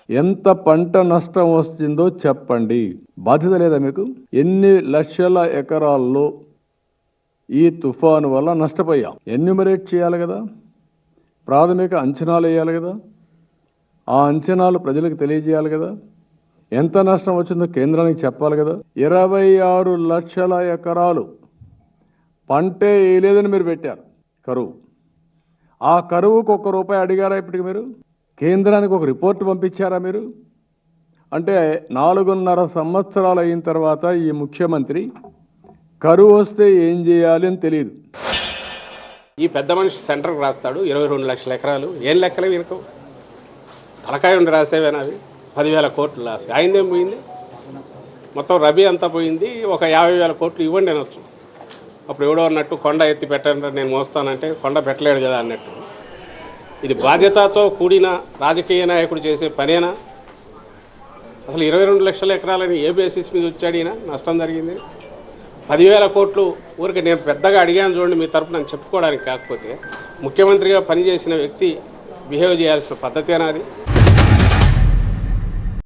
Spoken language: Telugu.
ఎంత పంట నష్టం వస్తుందో చెప్పండి. బాధ్యత లేదా మీకు? ఎన్ని లక్షల ఎకరాల్లో ఈ తుఫాను వల్ల నష్టపోయాం? ఎన్యూమరేట్ చేయాలి కదా, ప్రాథమిక అంచనాలు వేయాలి కదా, ఆ అంచనాలు ప్రజలకు తెలియజేయాలి కదా, ఎంత నష్టం వచ్చిందో కేంద్రానికి చెప్పాలి కదా. 26 లక్షల ఎకరాలు పంటే వేయలేదని మీరు పెట్టారు కరువు. ఆ కరువుకు ₹1 అడిగారా ఇప్పటికి మీరు? కేంద్రానికి ఒక రిపోర్ట్ పంపించారా మీరు? అంటే 4.5 సంవత్సరాలు అయిన తర్వాత ఈ ముఖ్యమంత్రి కరువు వస్తే ఏం చేయాలి అని తెలియదు. ఈ పెద్ద మనిషి సెంటర్కి రాస్తాడు 22 లక్షల ఎకరాలు. ఏం లెక్కలే వీరికి? తలకాయ ఉండి రాసేవేనా అవి? 10,000 కోట్లు రాసి అయిందేం పోయింది? మొత్తం రబీ అంతా పోయింది. ఒక 50,000 కోట్లు ఇవ్వండి అనొచ్చు. అప్పుడు ఎవడో అన్నట్టు కొండ ఎత్తి పెట్టండి నేను మోస్తానంటే కొండ పెట్టలేడు కదా అన్నట్టు. ఇది బాధ్యతతో కూడిన రాజకీయ నాయకుడు చేసే పనేనా? అసలు 22 లక్షల ఎకరాలని ఏ బేసిస్ మీద వచ్చాడు ఈయన? నష్టం జరిగింది 10,000 కోట్లు. ఊరికి నేను పెద్దగా అడిగాను చూడండి మీ తరపున అని చెప్పుకోవడానికి. కాకపోతే ముఖ్యమంత్రిగా పనిచేసిన వ్యక్తి బిహేవ్ చేయాల్సిన పద్ధతేనా అది?